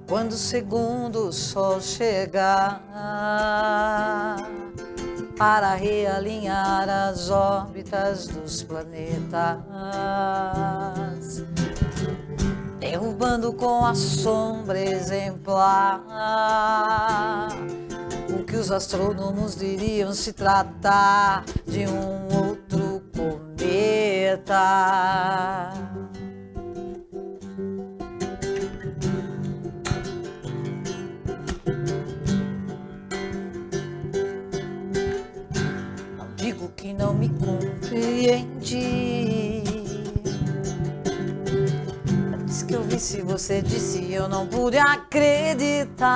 quando o segundo sol chegar para realinhar as órbitas dos planetas, derrubando com a sombra exemplar o que os astrônomos diriam se tratar de um outro cometa. Não digo que não me compreendi. Antes que eu visse você disse, eu não pude acreditar.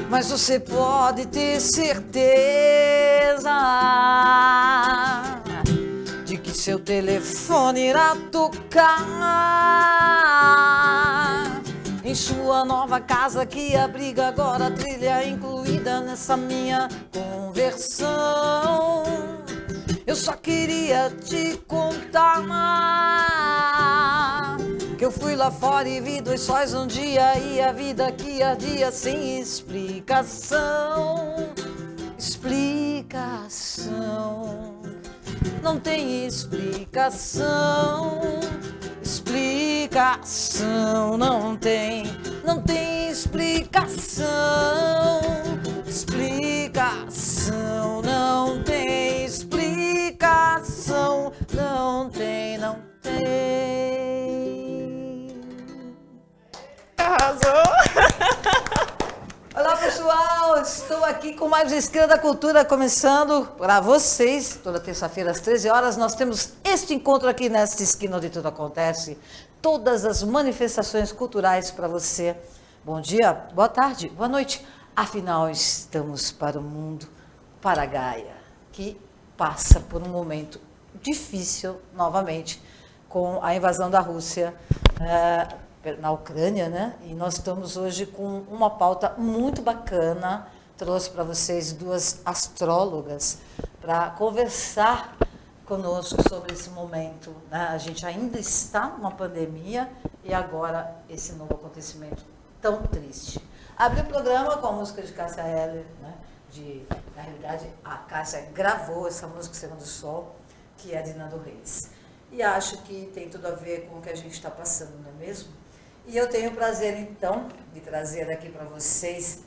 Mas você pode ter certeza de que seu telefone irá tocar em sua nova casa que abriga agora a trilha incluída nessa minha conversão. Eu só queria te contar que eu fui lá fora e vi 2 sóis um dia e a vida que ardia sem explicação. Explicação. Não tem explicação. Explicação. Não tem explicação. Explicação. Não tem explicação. Não tem. Arrasou! Olá pessoal, estou aqui com mais uma Esquina da Cultura, começando para vocês, toda terça-feira às 13 horas, nós temos este encontro aqui nesta esquina onde tudo acontece, todas as manifestações culturais para você. Bom dia, boa tarde, boa noite, afinal estamos para o mundo, para a Gaia, que passa por um momento difícil novamente com a invasão da Rússia na Ucrânia, né? E nós estamos hoje com uma pauta muito bacana. Trouxe para vocês 2 astrólogas para conversar conosco sobre esse momento, né? A gente ainda está numa pandemia e agora esse novo acontecimento tão triste. Abri o programa com a música de Cássia Eller, né? Na realidade, a Cássia gravou essa música Segundo o Sol, que é de Nando Reis. E acho que tem tudo a ver com o que a gente está passando, não é mesmo? E eu tenho o prazer, então, de trazer aqui para vocês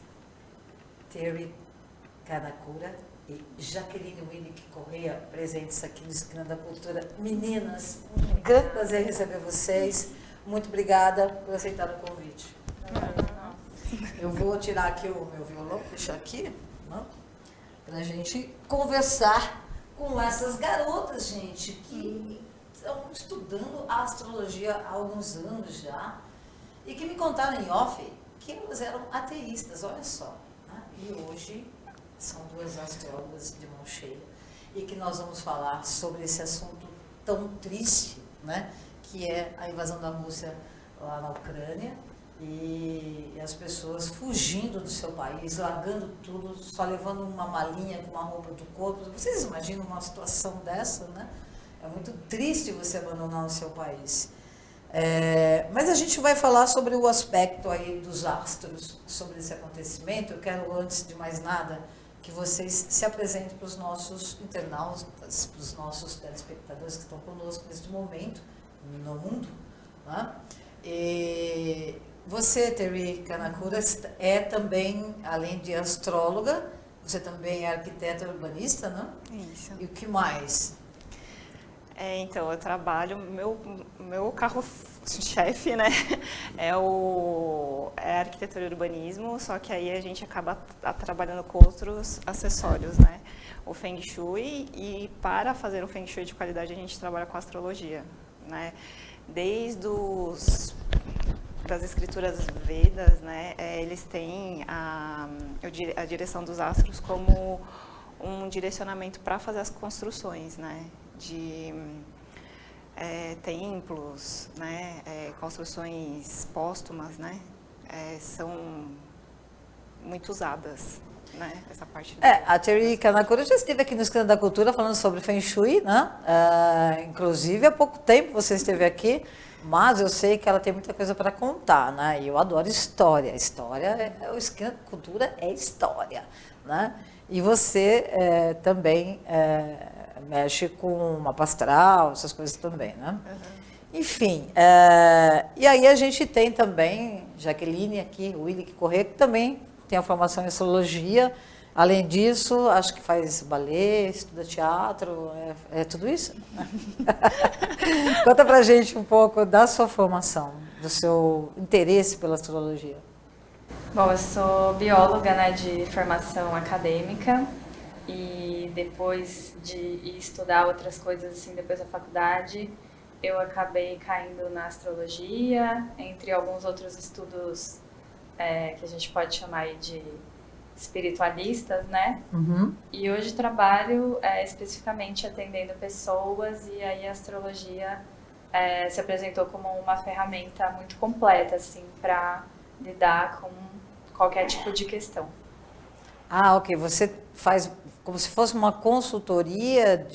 Terry Kanakura e Jaqueline Winnick Correia, presentes aqui no Esquina da Cultura. Meninas, um grande prazer receber vocês. Muito obrigada por aceitar o convite. Eu vou tirar aqui o meu violão, deixar aqui, para a gente conversar com essas garotas, gente, que estão estudando a astrologia há alguns anos já. E que me contaram em off que elas eram ateístas, olha só. Né? E hoje são 2 astrólogas de mão cheia. E que nós vamos falar sobre esse assunto tão triste, né? Que é a invasão da Rússia lá na Ucrânia. E as pessoas fugindo do seu país, largando tudo, só levando uma malinha com uma roupa do corpo. Vocês imaginam uma situação dessa, né? É muito triste você abandonar o seu país. Mas a gente vai falar sobre o aspecto aí dos astros, sobre esse acontecimento. Eu quero, antes de mais nada, que vocês se apresentem para os nossos internautas, para os nossos telespectadores que estão conosco neste momento, no mundo. Né? E você, Terry Kanakura, é também, além de astróloga, você também é arquiteta urbanista, não? Isso. E o que mais? Então, eu trabalho, meu carro-chefe, né, é a arquitetura e urbanismo, só que aí a gente acaba trabalhando com outros acessórios, né, o Feng Shui, e para fazer um Feng Shui de qualidade a gente trabalha com astrologia, né, desde das escrituras Vedas, né, eles têm a direção dos astros como um direcionamento para fazer as construções, né, de templos, né, construções póstumas, né, são muito usadas, né, essa parte. A Terry Kanakura já esteve aqui no Esquina da Cultura falando sobre Feng Shui, né? Inclusive há pouco tempo você esteve aqui Mas eu sei que ela tem muita coisa para contar, né? E eu adoro história. História, o Esquina da Cultura é história, né? E você também mexe com mapa astral, essas coisas também, né? Enfim, e aí a gente tem também Jaqueline aqui, o Willy Corrêa, que também tem a formação em astrologia. Além disso, acho que faz balé, estuda teatro, é tudo isso? Conta pra gente um pouco da sua formação, do seu interesse pela astrologia. Bom, eu sou bióloga, né, de formação acadêmica e depois de ir estudar outras coisas assim, depois da faculdade, eu acabei caindo na astrologia, entre alguns outros estudos que a gente pode chamar aí de espiritualistas, né? Uhum. E hoje trabalho especificamente atendendo pessoas e aí a astrologia se apresentou como uma ferramenta muito completa, assim, para lidar com qualquer tipo de questão. Ah, ok. Você faz como se fosse uma consultoria,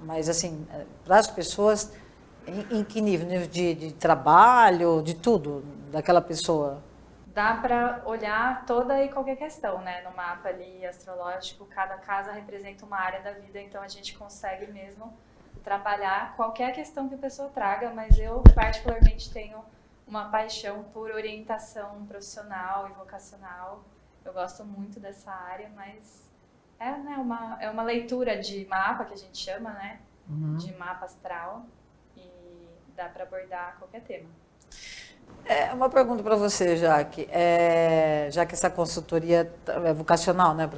mas assim, para as pessoas, em que nível? Nível de trabalho, de tudo, daquela pessoa? Dá para olhar toda e qualquer questão, né? No mapa ali astrológico, cada casa representa uma área da vida, então a gente consegue mesmo trabalhar qualquer questão que a pessoa traga, mas eu particularmente tenho uma paixão por orientação profissional e vocacional. Eu gosto muito dessa área, mas né, uma leitura de mapa que a gente chama, né? Uhum. De mapa astral, e dá para abordar qualquer tema. Uma pergunta para você, Jaque. Já que essa consultoria é vocacional, né,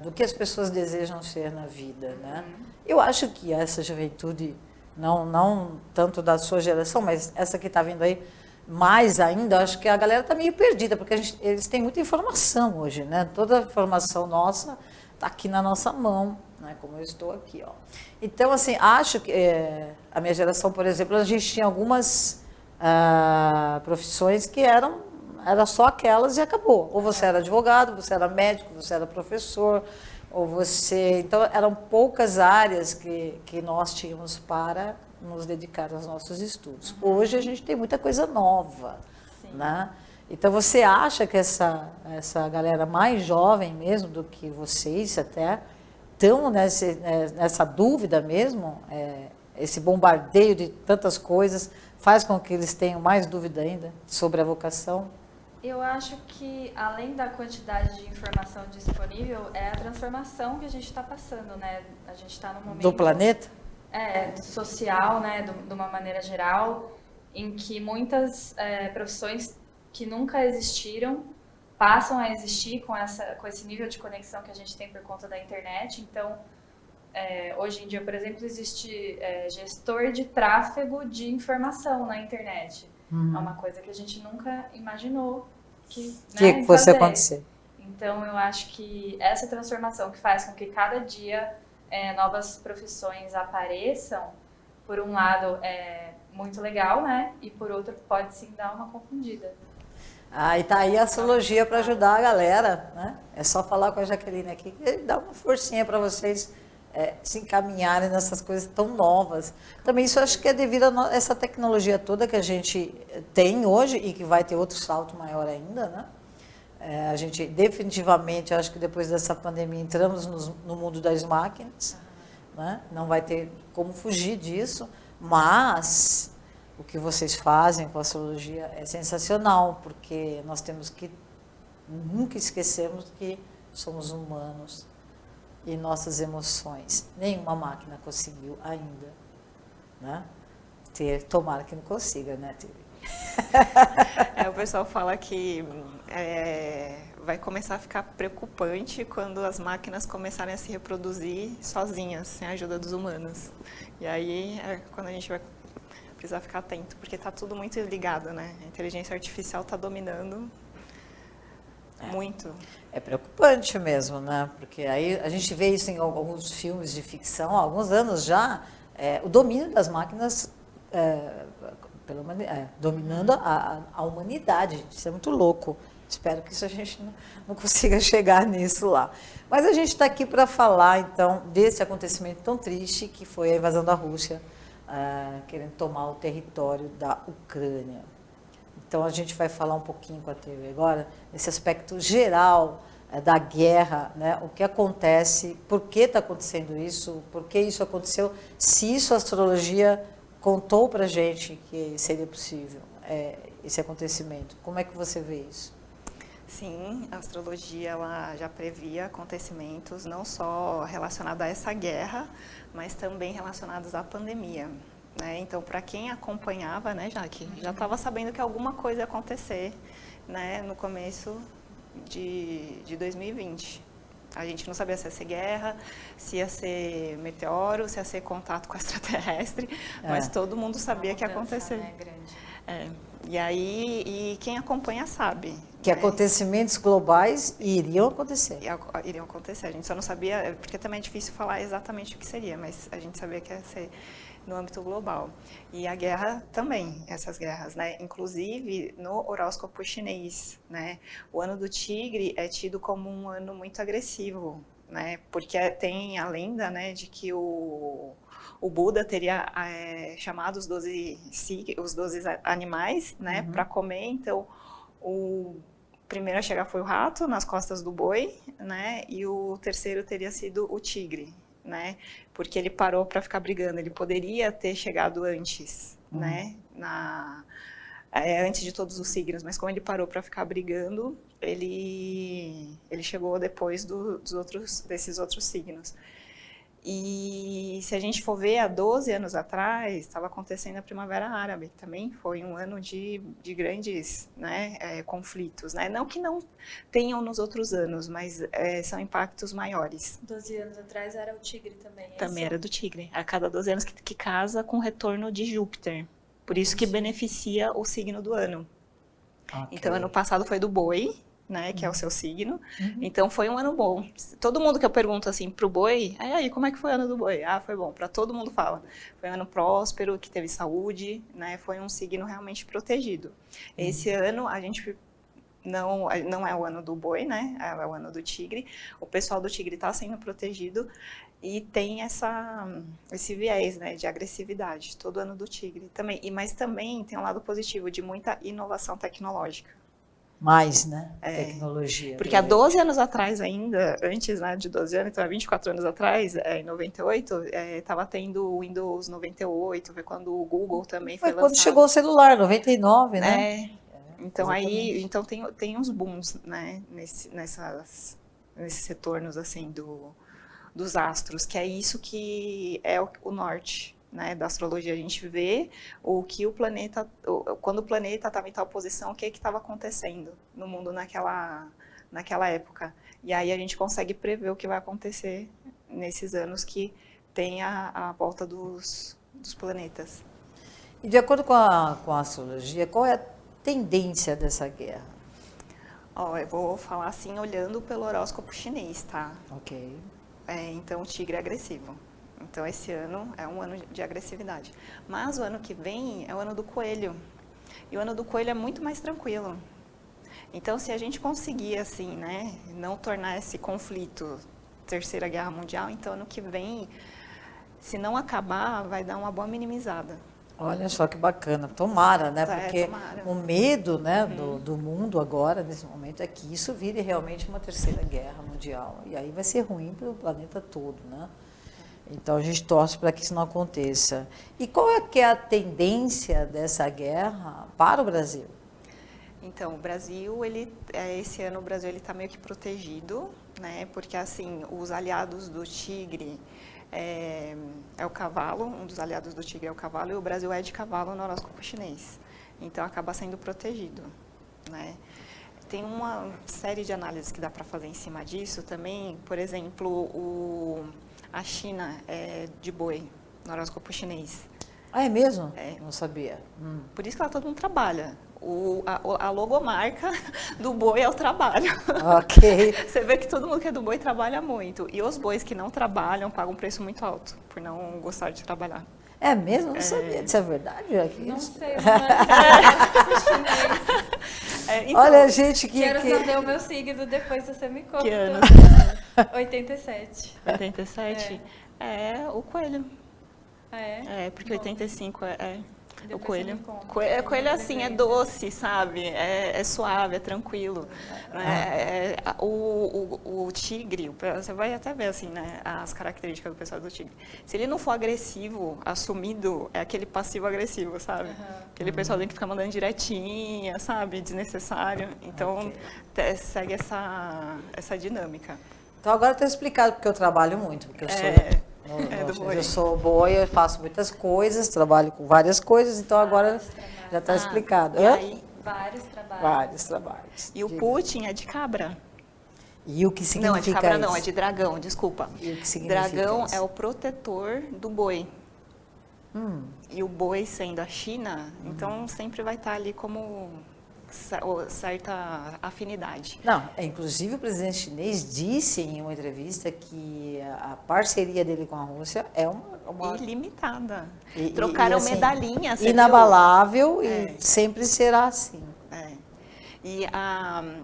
do que as pessoas desejam ser na vida, né? Eu acho que essa juventude, não tanto da sua geração, mas essa que está vindo aí, mais ainda, acho que a galera está meio perdida, porque eles têm muita informação hoje, né? Toda a informação nossa está aqui na nossa mão, né? Como eu estou aqui, ó. Então, assim, acho que a minha geração, por exemplo, a gente tinha algumas profissões que era só aquelas e acabou. Ou você era advogado, você era médico, você era professor, ou você... Então, eram poucas áreas que nós tínhamos para nos dedicar aos nossos estudos. Hoje, a gente tem muita coisa nova, né? Então, você acha que essa galera mais jovem mesmo do que vocês até, estão nessa dúvida mesmo, esse bombardeio de tantas coisas, faz com que eles tenham mais dúvida ainda sobre a vocação? Eu acho que, além da quantidade de informação disponível, é a transformação que a gente está passando, né? A gente está num momento... Do planeta? Social, né? De uma maneira geral, em que muitas profissões que nunca existiram passam a existir com esse nível de conexão que a gente tem por conta da internet. Então, hoje em dia, por exemplo, existe gestor de tráfego de informação na internet. É uma coisa que a gente nunca imaginou que fosse acontecer. Então, eu acho que essa transformação que faz com que cada dia novas profissões apareçam, por um lado, é muito legal, né? E por outro, pode sim dar uma confundida. E tá aí a astrologia para ajudar a galera, né? É só falar com a Jaqueline aqui, que dá uma forcinha para vocês se encaminharem nessas coisas tão novas. Também isso eu acho que é devido a essa tecnologia toda que a gente tem hoje e que vai ter outro salto maior ainda, né? A gente definitivamente, acho que depois dessa pandemia, entramos no mundo das máquinas, né? Não vai ter como fugir disso, mas o que vocês fazem com a astrologia é sensacional, porque nós temos que nunca esquecermos que somos humanos e nossas emoções. Nenhuma máquina conseguiu ainda, né? Tomara que não consiga, né, Tere? O pessoal fala que vai começar a ficar preocupante quando as máquinas começarem a se reproduzir sozinhas, sem a ajuda dos humanos. E aí é quando a gente vai precisar ficar atento, porque está tudo muito ligado, né? A inteligência artificial está dominando muito. É preocupante mesmo, né? Porque aí a gente vê isso em alguns filmes de ficção, há alguns anos já, o domínio das máquinas dominando a humanidade. Isso é muito louco. Espero que isso a gente não consiga chegar nisso lá. Mas a gente está aqui para falar, então, desse acontecimento tão triste que foi a invasão da Rússia querendo tomar o território da Ucrânia. Então, a gente vai falar um pouquinho com a TV agora, nesse aspecto geral da guerra, né? O que acontece, por que está acontecendo isso, por que isso aconteceu, se isso a astrologia contou para a gente que seria possível esse acontecimento. Como é que você vê isso? Sim, a astrologia ela já previa acontecimentos não só relacionados a essa guerra, mas também relacionados à pandemia. Né? Então, para quem acompanhava, né, já estava sabendo que alguma coisa ia acontecer, né, no começo de 2020. A gente não sabia se ia ser guerra, se ia ser meteoro, se ia ser contato com extraterrestre, mas todo mundo sabia que ia acontecer. Né, grande. E aí, quem acompanha sabe. Que acontecimentos globais iriam acontecer. Iriam acontecer. A gente só não sabia, porque também é difícil falar exatamente o que seria, mas a gente sabia que ia ser no âmbito global. E a guerra também, essas guerras, né? Inclusive no horóscopo chinês, né? O ano do tigre é tido como um ano muito agressivo, né? Porque tem a lenda, né, de que o Buda teria chamado os 12 animais, né, para comer. Então, o primeiro a chegar foi o rato nas costas do boi, né? E o terceiro teria sido o tigre, né? Porque ele parou para ficar brigando. Ele poderia ter chegado antes, né? Antes de todos os signos, mas como ele parou para ficar brigando, ele chegou depois desses outros signos. E se a gente for ver, há 12 anos atrás, estava acontecendo a Primavera Árabe, também foi um ano de grandes, né, conflitos. Né? Não que não tenham nos outros anos, mas são impactos maiores. 12 anos atrás era o tigre também. Também era do tigre. A cada 12 anos que casa com o retorno de Júpiter. Por isso que beneficia o signo do ano. Okay. Então, ano passado foi do boi, né, que é o seu signo. Então, foi um ano bom. Todo mundo que eu pergunto assim pro boi, aí, como é que foi o ano do boi? Ah, foi bom. Para todo mundo fala. Foi um ano próspero, que teve saúde, né, foi um signo realmente protegido. Esse ano, a gente não é o ano do boi, né, é o ano do tigre. O pessoal do tigre está sendo protegido e tem esse viés, né, de agressividade, todo ano do tigre também. Mas também tem um lado positivo de muita inovação tecnológica. Mais, né? Tecnologia. Porque há 12 anos atrás ainda, antes, né, de 12 anos, então há 24 anos atrás, em 98, estava tendo o Windows 98, foi quando o Google também foi lançado. Foi quando chegou o celular, 99, né? Então aí, então tem uns booms, né, nesses retornos, assim, dos astros, que é isso que é o norte, né, da astrologia. A gente vê o que o planeta, quando o planeta estava em tal posição, o que estava acontecendo no mundo naquela época. E aí a gente consegue prever o que vai acontecer nesses anos que tem a volta dos planetas. E de acordo com a astrologia, qual é a tendência dessa guerra? Eu vou falar assim, olhando pelo horóscopo chinês, tá? Ok. Então, o tigre é agressivo. Então, esse ano é um ano de agressividade. Mas o ano que vem é o ano do coelho. E o ano do coelho é muito mais tranquilo. Então, se a gente conseguir, assim, né, não tornar esse conflito Terceira Guerra Mundial, então, ano que vem, se não acabar, vai dar uma boa minimizada. Olha só que bacana. Tomara, né? Porque tomara. O medo, né, do mundo agora, nesse momento, é que isso vire realmente uma Terceira Guerra Mundial. E aí vai ser ruim para o planeta todo, né? Então, a gente torce para que isso não aconteça. E qual é que é a tendência dessa guerra para o Brasil? Então, o Brasil, esse ano o Brasil está meio que protegido, né? Porque, assim, os aliados do tigre é o cavalo, um dos aliados do tigre é o cavalo, e o Brasil é de cavalo no horóscopo chinês. Então, acaba sendo protegido, né? Tem uma série de análises que dá para fazer em cima disso também. Por exemplo, a China é de boi, no horóscopo chinês. Ah, é mesmo? Não sabia. Por isso que lá todo mundo trabalha. A logomarca do boi é o trabalho. Ok. Você vê que todo mundo que é do boi trabalha muito. E os bois que não trabalham pagam um preço muito alto, por não gostar de trabalhar. É mesmo? Não sabia. Isso é verdade? Não sei, mas então, olha, gente, quero saber o meu signo, depois você me conta. Que ano? 87. 87? É o coelho. Ah, é? É, porque 85 é o Depois coelho. você me conta. Coelho assim, é doce, sabe? É suave, é tranquilo. Né? O tigre, você vai até ver assim, né, as características do pessoal do tigre. Se ele não for agressivo, assumido, é aquele passivo-agressivo, sabe? Aquele pessoal que fica mandando direitinha, sabe? Desnecessário. Então, segue essa dinâmica. Então agora está explicado porque eu trabalho muito, porque eu sou... do boi. Eu sou boi, eu faço muitas coisas, trabalho com várias coisas, então agora já está explicado. E aí, vários trabalhos. Vários trabalhos. E o Putin é de cabra. E o que significa não, é de cabra isso? não, é de dragão, desculpa. E o que significa dragão isso? é o protetor do boi. E o boi sendo a China, então sempre vai estar ali como certa afinidade. Não, inclusive o presidente chinês disse em uma entrevista que a parceria dele com a Rússia é uma ilimitada. Trocaram assim, medalhinhas. Inabalável e sempre será assim. E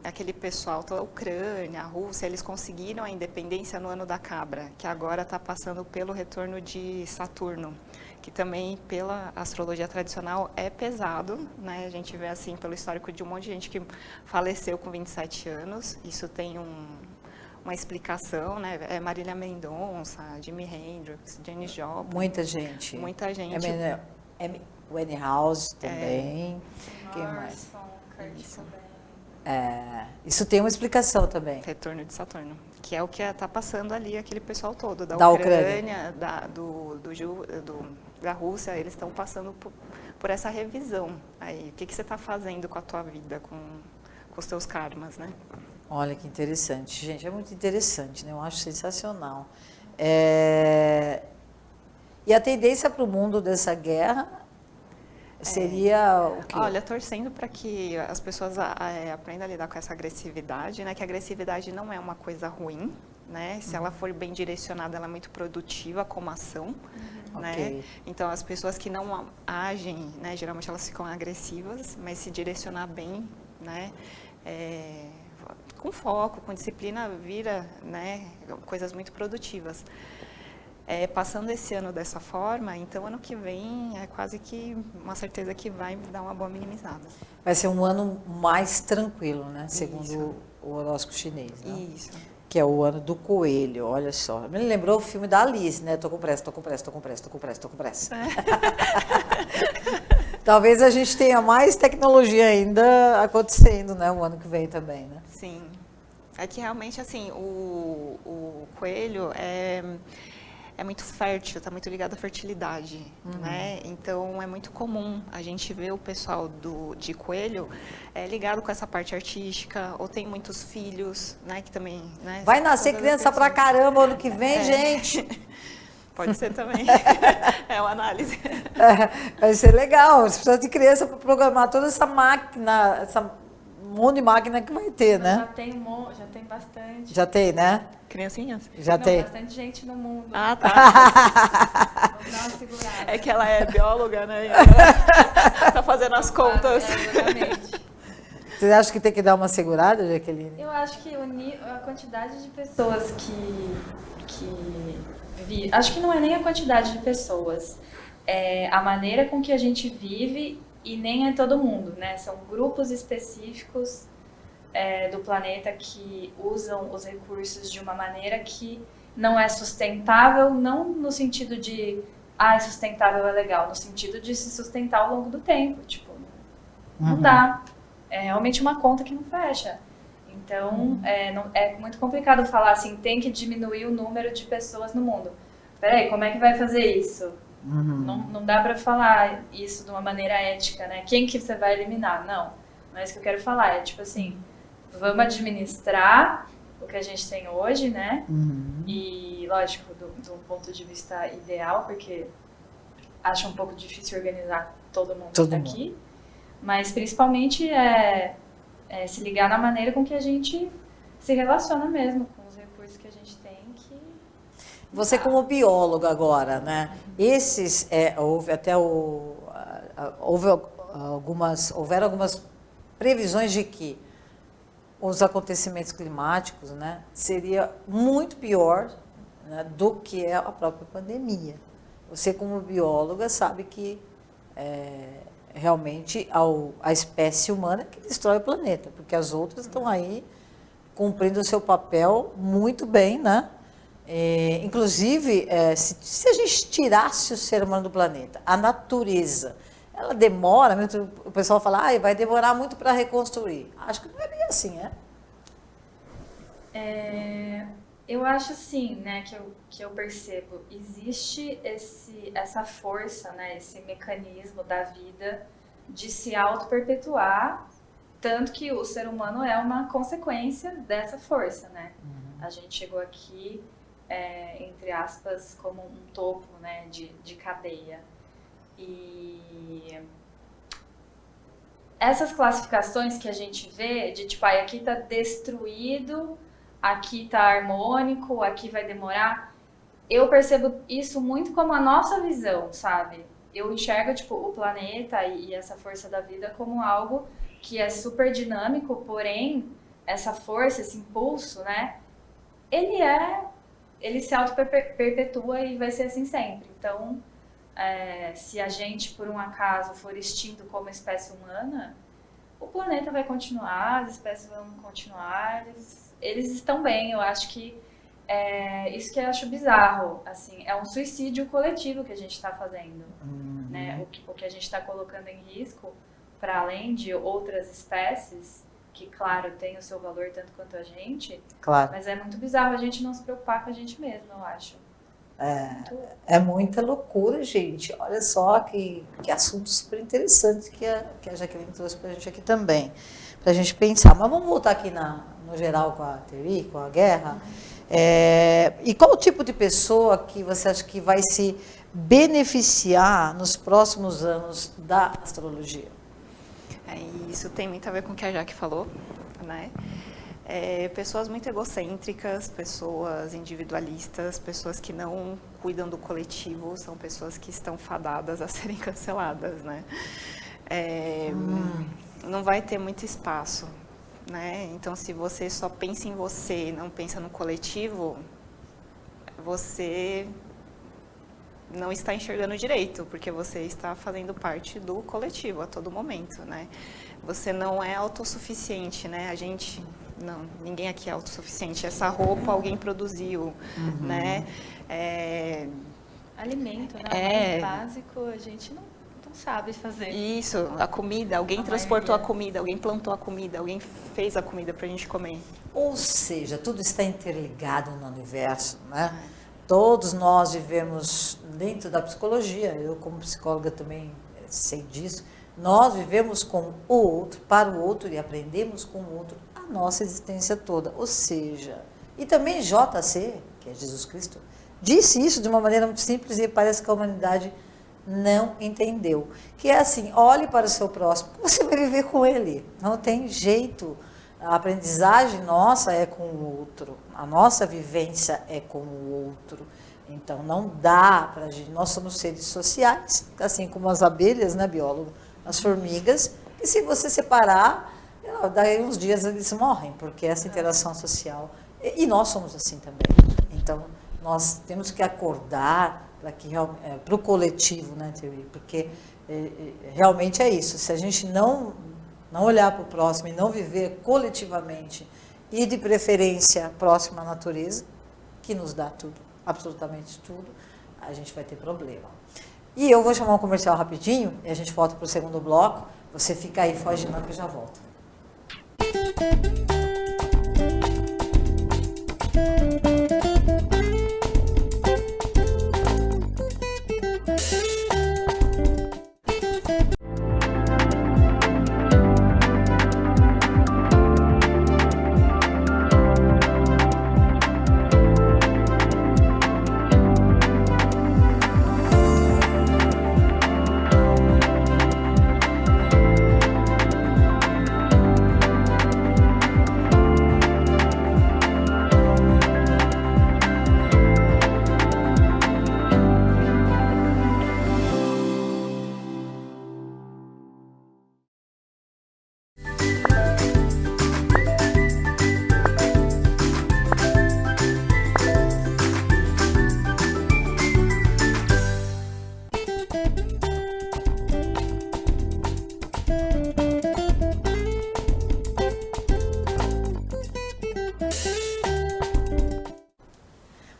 aquele pessoal da Ucrânia, a Rússia, eles conseguiram a independência no ano da cabra, que agora está passando pelo retorno de Saturno, que também, pela astrologia tradicional, é pesado, né? A gente vê, assim, pelo histórico de um monte de gente que faleceu com 27 anos. Isso tem uma explicação, né? É Marília Mendonça, Jimi Hendrix, Janis Joplin. Muita gente. Muita gente. Winehouse também. Quem mais? Isso tem uma explicação também. Retorno de Saturno, que é o que está passando ali, aquele pessoal todo, da Ucrânia, da Rússia, eles estão passando por essa revisão. Aí, o que você está fazendo com a tua vida, com os teus karmas, né? Olha que interessante, gente, é muito interessante, né? Eu acho sensacional. E a tendência para o mundo dessa guerra seria o quê? Olha, torcendo para que as pessoas aprendam a lidar com essa agressividade, né? Que a agressividade não é uma coisa ruim, né? Se ela for bem direcionada, ela é muito produtiva como ação, né? Então, as pessoas que não agem, né? Geralmente elas ficam agressivas, mas se direcionar bem, né? Com foco, com disciplina, vira, né? Coisas muito produtivas. Passando esse ano dessa forma, então ano que vem é quase que uma certeza que vai dar uma boa minimizada. Vai ser um ano mais tranquilo, né? Segundo o horóscopo chinês, né? Isso. Que é o ano do coelho, olha só. Me lembrou o filme da Alice, né? Tô com pressa. Talvez a gente tenha mais tecnologia ainda acontecendo, né? O ano que vem também, né? Sim. É que realmente, assim, o coelho é muito fértil, está muito ligado à fertilidade, né? Então, é muito comum a gente ver o pessoal de coelho ligado com essa parte artística, ou tem muitos filhos, né? Que também, né? Vai nascer criança pra caramba ano que vem, gente! Pode ser também. É uma análise. Vai ser legal. Você precisa de criança para programar toda essa máquina, essa monte de máquina que vai ter, né? Já tem bastante. Já tem, né? Criancinhas? Já tem. Bastante gente no mundo. Ah, tá. Vamos dar uma segurada. É que ela é bióloga, né? E ela tá fazendo as contas. Exatamente. Você acha que tem que dar uma segurada, Jaqueline? Eu acho que a quantidade de pessoas acho que não é nem a quantidade de pessoas, é a maneira com que a gente vive, e nem é todo mundo, né? São grupos específicos do planeta que usam os recursos de uma maneira que não é sustentável, não no sentido de sustentável é legal, no sentido de se sustentar ao longo do tempo, tipo, não dá. É realmente uma conta que não fecha. Então, é muito complicado falar assim, tem que diminuir o número de pessoas no mundo. Peraí, como é que vai fazer isso? Não dá para falar isso de uma maneira ética, né? Quem que você vai eliminar? Não é isso que eu quero falar. É tipo assim, vamos administrar o que a gente tem hoje, né? E, lógico, do ponto de vista ideal, porque acho um pouco difícil organizar todo mundo aqui. Mas, principalmente, se ligar na maneira com que a gente se relaciona mesmo com os recursos que a gente tem. Você como bióloga agora, né? Houveram algumas previsões de que os acontecimentos climáticos, né, seria muito pior, né, do que a própria pandemia. Você, como bióloga, sabe que realmente a espécie humana é que destrói o planeta, porque as outras estão aí cumprindo o seu papel muito bem, né? Inclusive, se a gente tirasse o ser humano do planeta, a natureza, ela demora, o pessoal fala, vai demorar muito para reconstruir. Acho que não é bem assim, Eu acho assim, né, que eu percebo, existe essa força, né, esse mecanismo da vida de se auto-perpetuar, tanto que o ser humano é uma consequência dessa força, né? A gente chegou aqui, entre aspas, como um topo, né, de cadeia. E essas classificações que a gente vê, de tipo, aqui tá destruído, aqui tá harmônico, aqui vai demorar, eu percebo isso muito como a nossa visão, sabe? Eu enxergo, tipo, o planeta e essa força da vida como algo que é super dinâmico, porém, essa força, esse impulso, né, ele se auto-perpetua e vai ser assim sempre. Então, se a gente, por um acaso, for extinto como espécie humana, o planeta vai continuar, as espécies vão continuar, eles estão bem. Eu acho que isso que eu acho bizarro, assim, é um suicídio coletivo que a gente está fazendo, né? O que a gente está colocando em risco, para além de outras espécies, que, claro, tem o seu valor tanto quanto a gente, claro. Mas é muito bizarro a gente não se preocupar com a gente mesmo, eu acho. É muita loucura, gente. Olha só que assunto super interessante que a Jaqueline trouxe para a gente aqui também, para a gente pensar. Mas vamos voltar aqui no geral com a teoria, com a guerra. E qual o tipo de pessoa que você acha que vai se beneficiar nos próximos anos da astrologia? Isso tem muito a ver com o que a Jaque falou, né? Pessoas muito egocêntricas, pessoas individualistas, pessoas que não cuidam do coletivo, são pessoas que estão fadadas a serem canceladas, né? Não vai ter muito espaço, né? Então, se você só pensa em você, não pensa no coletivo, você não está enxergando direito, porque você está fazendo parte do coletivo a todo momento, né? Você não é autossuficiente, né? Ninguém aqui é autossuficiente. Essa roupa alguém produziu, né? Alimento, né? Básico, a gente não sabe fazer. Isso, a comida, alguém transportou a comida, alguém plantou a comida, alguém fez a comida para a gente comer. Ou seja, tudo está interligado no universo, né? Todos nós vivemos dentro da psicologia, eu como psicóloga também sei disso, nós vivemos com o outro, para o outro e aprendemos com o outro a nossa existência toda. Ou seja, e também JC, que é Jesus Cristo, disse isso de uma maneira muito simples e parece que a humanidade não entendeu. Que é assim, olhe para o seu próximo, você vai viver com ele, não tem jeito. A aprendizagem nossa é com o outro, a nossa vivência é com o outro. Então, não dá para a gente, nós somos seres sociais, assim como as abelhas, né, biólogo? As formigas, e se você separar, daí uns dias eles morrem, porque essa interação social, e nós somos assim também. Então, nós temos que acordar para o coletivo, né, porque realmente é isso, se a gente não olhar para o próximo e não viver coletivamente e de preferência próximo à natureza, que nos dá tudo, absolutamente tudo, a gente vai ter problema. E eu vou chamar um comercial rapidinho e a gente volta para o segundo bloco. Você fica aí, foge não que eu já volto.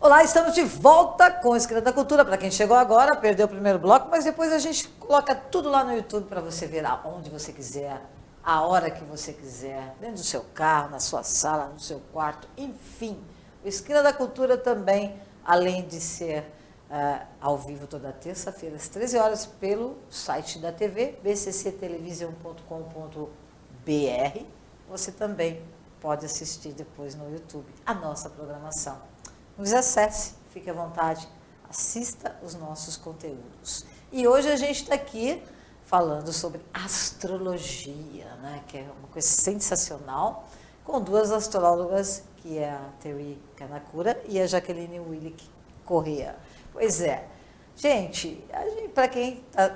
Olá, estamos de volta com o Esquina da Cultura. Para quem chegou agora, perdeu o primeiro bloco, mas depois a gente coloca tudo lá no YouTube para você ver aonde você quiser, a hora que você quiser, dentro do seu carro, na sua sala, no seu quarto, enfim. O Esquina da Cultura também, além de ser ao vivo toda terça-feira, às 13 horas, pelo site da TV, bcctelevision.com.br, você também pode assistir depois no YouTube a nossa programação. Nos acesse, fique à vontade, assista os nossos conteúdos. E hoje a gente está aqui falando sobre astrologia, né, que é uma coisa sensacional, com duas astrólogas, que é a Terry Kanakura e a Jaqueline Willick Corrêa. Pois é, gente, para quem está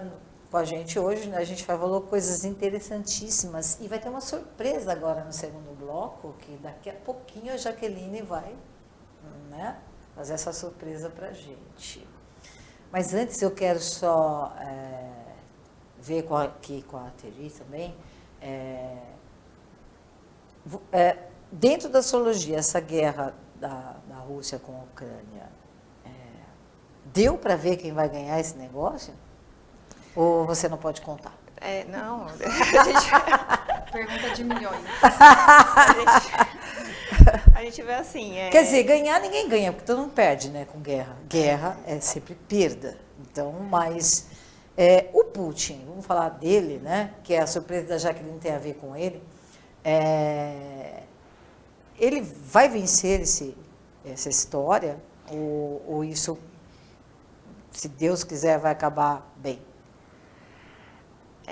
com a gente hoje, né, a gente falou coisas interessantíssimas e vai ter uma surpresa agora no segundo bloco, que daqui a pouquinho a Jaqueline vai, né, fazer essa surpresa para a gente. Mas antes eu quero só ver aqui com a Terry também, dentro da astrologia, essa guerra da Rússia com a Ucrânia, deu para ver quem vai ganhar esse negócio? Ou você não pode contar? Não, Pergunta de milhões. a gente vê assim... Quer dizer, ganhar ninguém ganha, porque todo mundo perde, né, com guerra. Guerra é sempre perda. Então, mas o Putin, vamos falar dele, né, que a surpresa da Jaqueline tem a ver com ele, ele vai vencer essa história, ou isso, se Deus quiser, vai acabar bem?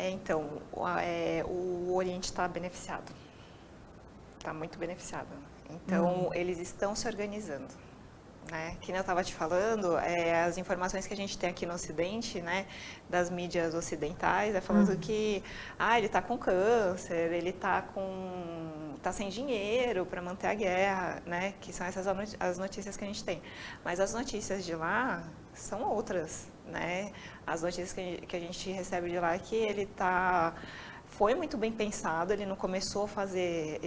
Então, o Oriente está beneficiado. Está muito beneficiado. Então, eles estão se organizando. Né? Que nem eu estava te falando, as informações que a gente tem aqui no Ocidente, né, das mídias ocidentais, falando que ele está com câncer, ele está sem dinheiro para manter a guerra, né, que são essas as notícias que a gente tem. Mas as notícias de lá são outras, né? As notícias que a gente recebe de lá é que ele foi muito bem pensado, ele não começou a fazer...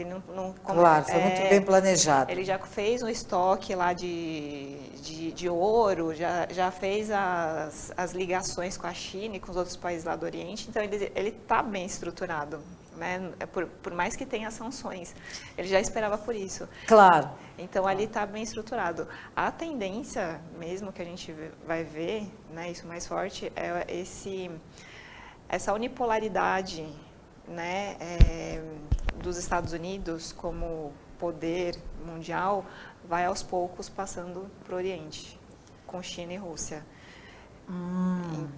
Claro, foi muito bem planejado. Ele já fez um estoque lá de ouro, já fez as ligações com a China e com os outros países lá do Oriente, então ele está bem estruturado, né? Por mais que tenha sanções, ele já esperava por isso. Claro. Então, ali está bem estruturado. A tendência mesmo que a gente vai ver, né, isso mais forte, é essa unipolaridade, né, dos Estados Unidos como poder mundial vai aos poucos passando para o Oriente, com China e Rússia.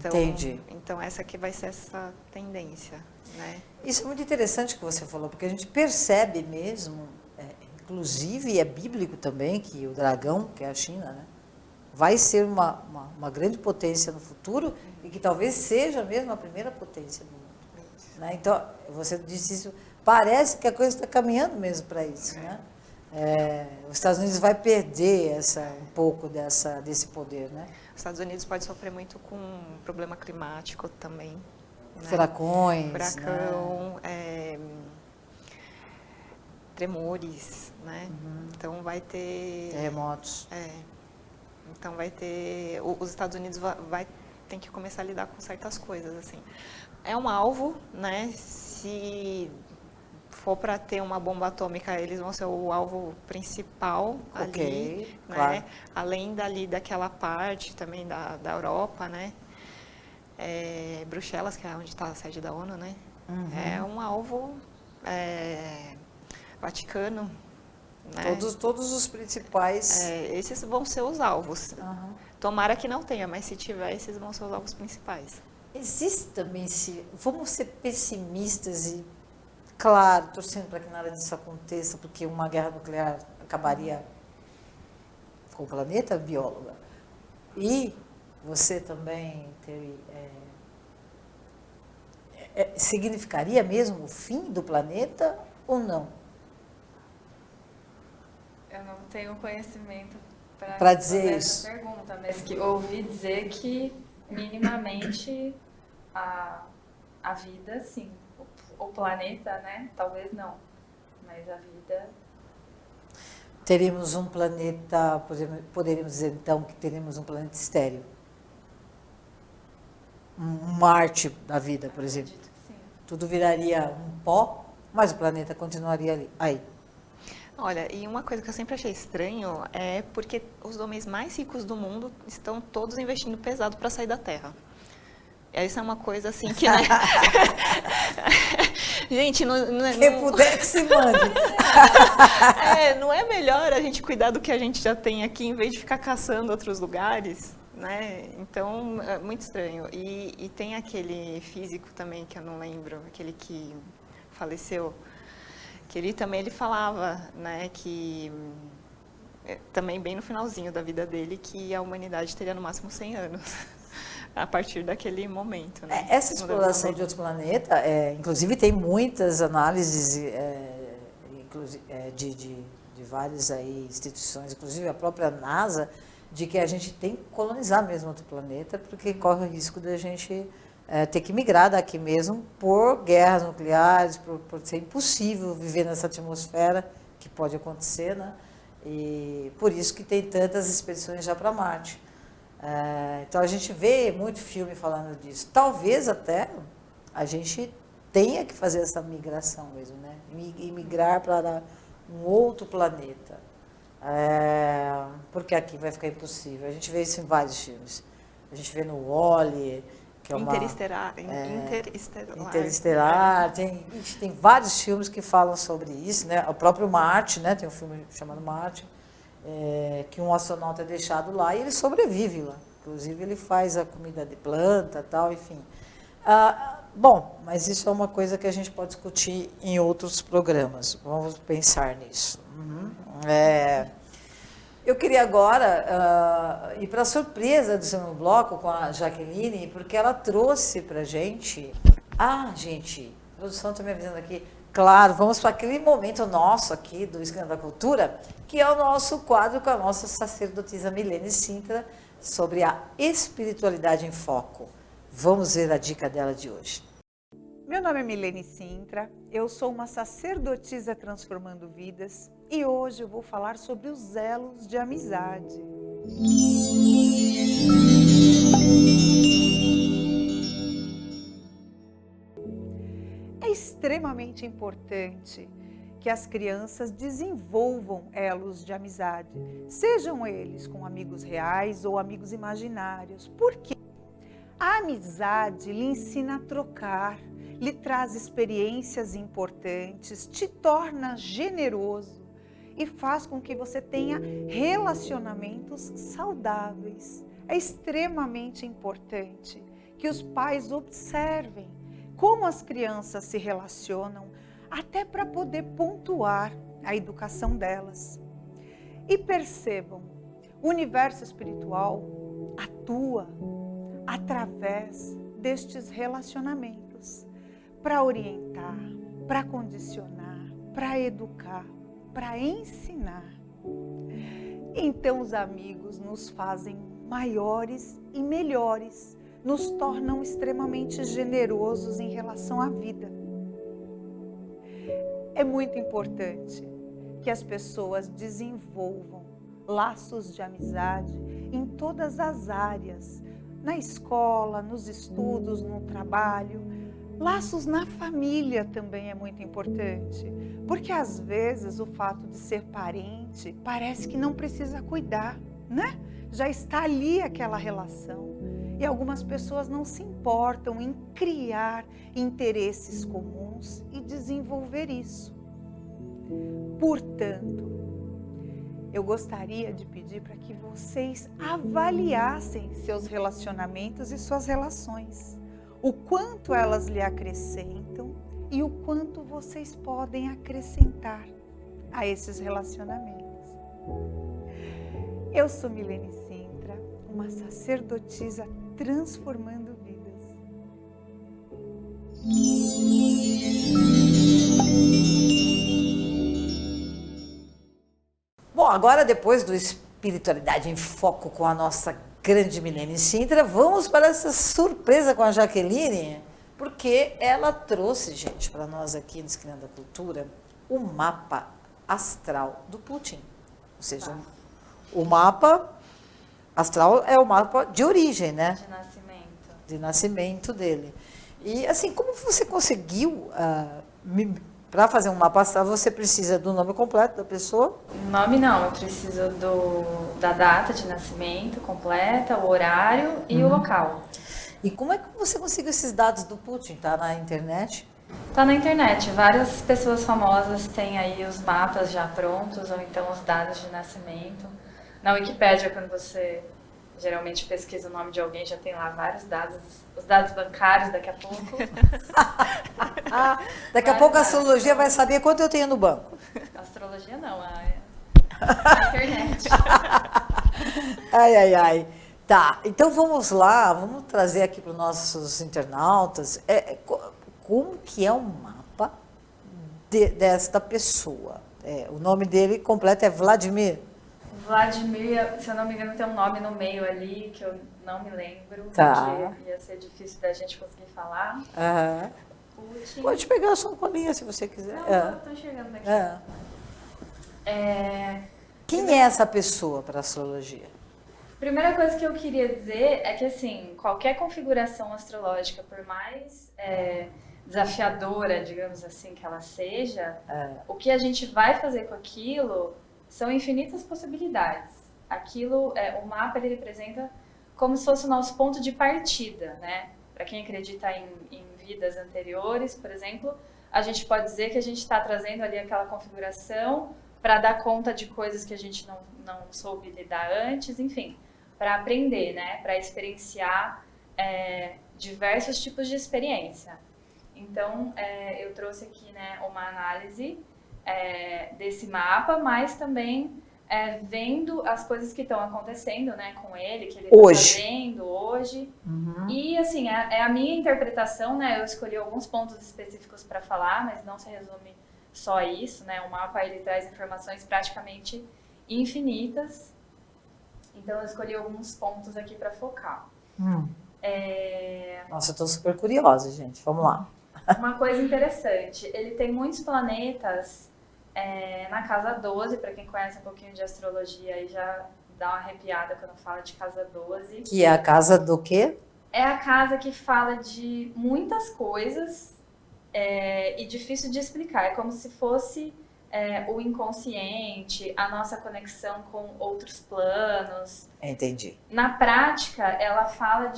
Entendi. Então essa que vai ser essa tendência, né? Isso é muito interessante que você falou, porque a gente percebe mesmo, inclusive é bíblico também, que o dragão, que é a China, né, vai ser uma grande potência no futuro e que talvez seja mesmo a primeira potência do mundo. Né? Então, você disse isso, parece que a coisa está caminhando mesmo para isso. Né? Os Estados Unidos vai perder um pouco desse poder. Né? Os Estados Unidos pode sofrer muito com problema climático também. Né? Furacões. Furacão, né? Tremores, né? Então vai ter... Terremotos. Então vai ter... Os Estados Unidos tem que começar a lidar com certas coisas, assim. É um alvo, né? Se for para ter uma bomba atômica, eles vão ser o alvo principal ali, né? Claro. Além daquela parte também da Europa, né? Bruxelas, que é onde está a sede da ONU, né? É um alvo Vaticano, né? Todos os principais... esses vão ser os alvos. Tomara que não tenha, mas se tiver, esses vão ser os alvos principais. Existe também, vamos ser pessimistas e, claro, torcendo para que nada disso aconteça, porque uma guerra nuclear acabaria com o planeta, bióloga. E você também significaria mesmo o fim do planeta ou não? Eu não tenho conhecimento para dizer essa pergunta, mas que ouvi dizer que minimamente a vida, sim. O planeta, né? Talvez não, mas a vida... Teríamos um planeta, poderíamos dizer então que teríamos um planeta estéril. Um Marte da vida, por exemplo. Sim. Tudo viraria um pó, mas o planeta continuaria ali. Aí. Olha, e uma coisa que eu sempre achei estranho é porque os homens mais ricos do mundo estão todos investindo pesado para sair da Terra. Essa é uma coisa assim que, né? Gente, Quem puder que se mande. Não é melhor a gente cuidar do que a gente já tem aqui, em vez de ficar caçando outros lugares, né? Então, é muito estranho. E tem aquele físico também, que eu não lembro, aquele que faleceu, que ele falava, né, que também bem no finalzinho da vida dele, que a humanidade teria no máximo 100 anos. A partir daquele momento, né? Essa exploração de outros planetas, inclusive tem muitas análises de várias aí instituições, inclusive a própria NASA, de que a gente tem que colonizar mesmo outro planeta, porque corre o risco de a gente ter que migrar daqui mesmo por guerras nucleares, por ser impossível viver nessa atmosfera, que pode acontecer, né? E por isso que tem tantas expedições já para Marte. Então a gente vê muito filme falando disso. Talvez até a gente tenha que fazer essa migração mesmo, né? E migrar para um outro planeta. Porque aqui vai ficar impossível. A gente vê isso em vários filmes. A gente vê no Wall-E, que é uma... Interestelar. Tem vários filmes que falam sobre isso, né? O próprio Marte, né? Tem um filme chamado Marte. Que um astronauta é deixado lá e ele sobrevive lá. Inclusive, ele faz a comida de planta e tal, enfim. Bom, mas isso é uma coisa que a gente pode discutir em outros programas. Vamos pensar nisso. Eu queria agora ir para a surpresa do segundo bloco com a Jaqueline, porque ela trouxe para a gente... gente, a produção está me avisando aqui. Claro, vamos para aquele momento nosso aqui do Esquina da Cultura, que é o nosso quadro com a nossa sacerdotisa Milene Sintra sobre a espiritualidade em foco. Vamos ver a dica dela de hoje. Meu nome é Milene Sintra, eu sou uma sacerdotisa transformando vidas e hoje eu vou falar sobre os elos de amizade. É extremamente importante que as crianças desenvolvam elos de amizade, sejam eles com amigos reais ou amigos imaginários. Por quê? A amizade lhe ensina a trocar, lhe traz experiências importantes, te torna generoso e faz com que você tenha relacionamentos saudáveis. É extremamente importante que os pais observem como as crianças se relacionam, até para poder pontuar a educação delas. E percebam, o universo espiritual atua através destes relacionamentos para orientar, para condicionar, para educar, para ensinar. Então os amigos nos fazem maiores e melhores, nos tornam extremamente generosos em relação à vida. É muito importante que as pessoas desenvolvam laços de amizade em todas as áreas, na escola, nos estudos, no trabalho. Laços na família também é muito importante, porque às vezes o fato de ser parente parece que não precisa cuidar, né? Já está ali aquela relação. E algumas pessoas não se importam em criar interesses comuns e desenvolver isso. Portanto, eu gostaria de pedir para que vocês avaliassem seus relacionamentos e suas relações. O quanto elas lhe acrescentam e o quanto vocês podem acrescentar a esses relacionamentos. Eu sou Milene Sintra, uma sacerdotisa transformando vidas. Bom, agora depois do Espiritualidade em Foco com a nossa grande Milene Sintra, vamos para essa surpresa com a Jaqueline, porque ela trouxe, gente, para nós aqui no Esquina da Cultura, o mapa astral do Putin. seja, o mapa astral é o mapa de origem, né? De nascimento. De nascimento dele. E assim, como você conseguiu, para fazer um mapa astral, você precisa do nome completo da pessoa? Nome não, eu preciso da data de nascimento completa, o horário e o local. E como é que você conseguiu esses dados do Putin? Tá na internet? Tá na internet, várias pessoas famosas têm aí os mapas já prontos, ou então os dados de nascimento. Na Wikipédia, quando você geralmente pesquisa o nome de alguém, já tem lá vários dados, os dados bancários daqui a pouco. Daqui a pouco a astrologia vai saber quanto eu tenho no banco. Astrologia não, a internet. Ai, ai, ai. Tá, então vamos lá, vamos trazer aqui para os nossos internautas como que é o mapa desta pessoa. O nome dele completo é Vladimir. Vladimir, se eu não me engano, tem um nome no meio ali que eu não me lembro, Tá. que ia ser difícil da gente conseguir falar. Aham. Putin. Pode pegar a sua colinha se você quiser. Não, tô enxergando daqui. Quem é essa pessoa para a astrologia? Primeira coisa que eu queria dizer é que, assim, qualquer configuração astrológica, por mais desafiadora, digamos assim, que ela seja, o que a gente vai fazer com aquilo são infinitas possibilidades. Aquilo, o mapa, ele representa como se fosse o nosso ponto de partida, né? Para quem acredita em vidas anteriores, por exemplo, a gente pode dizer que a gente está trazendo ali aquela configuração para dar conta de coisas que a gente não soube lidar antes, enfim, para aprender, né? Para experienciar diversos tipos de experiência. Então, eu trouxe aqui, né, uma análise desse mapa, mas também vendo as coisas que estão acontecendo, né, com ele, que ele está fazendo hoje. Uhum. E, assim, é a minha interpretação, né? Eu escolhi alguns pontos específicos para falar, mas não se resume só a isso, né? O mapa, ele traz informações praticamente infinitas. Então, eu escolhi alguns pontos aqui para focar. Nossa, eu estou super curiosa, gente. Vamos lá. Uma coisa interessante, ele tem muitos planetas na casa 12, para quem conhece um pouquinho de astrologia, aí já dá uma arrepiada quando fala de casa 12. Que é a casa do quê? É a casa que fala de muitas coisas e difícil de explicar. É como se fosse o inconsciente, a nossa conexão com outros planos. Entendi. Na prática, ela fala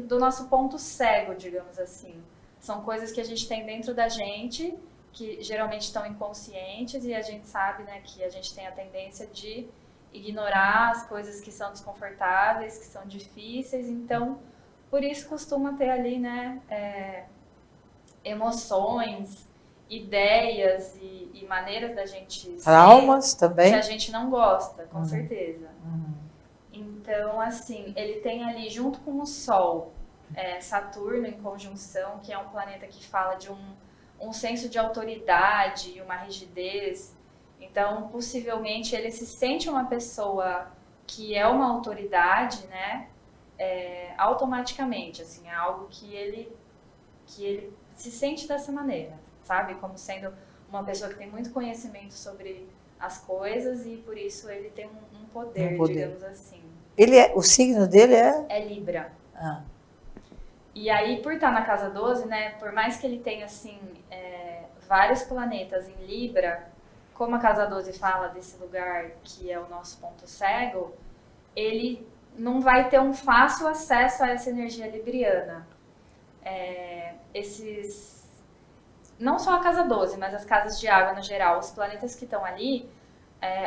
do nosso ponto cego, digamos assim. São coisas que a gente tem dentro da gente, que geralmente estão inconscientes, e a gente sabe, né, que a gente tem a tendência de ignorar as coisas que são desconfortáveis, que são difíceis. Então, por isso costuma ter ali, né, emoções, ideias e maneiras da gente Traumas ser, também? que a gente não gosta, com certeza. Então, assim, ele tem ali, junto com o Sol, Saturno em conjunção, que é um planeta que fala de um senso de autoridade e uma rigidez. Então, possivelmente, ele se sente uma pessoa que é uma autoridade, né? Automaticamente, assim, é algo que ele se sente dessa maneira, sabe? Como sendo uma pessoa que tem muito conhecimento sobre as coisas e, por isso, ele tem um poder, digamos assim. O signo dele é? É Libra. E aí, por estar na casa 12, né, por mais que ele tenha, assim, vários planetas em Libra, como a casa 12 fala desse lugar que é o nosso ponto cego, ele não vai ter um fácil acesso a essa energia libriana. Não só a casa 12, mas as casas de água no geral, os planetas que estão ali,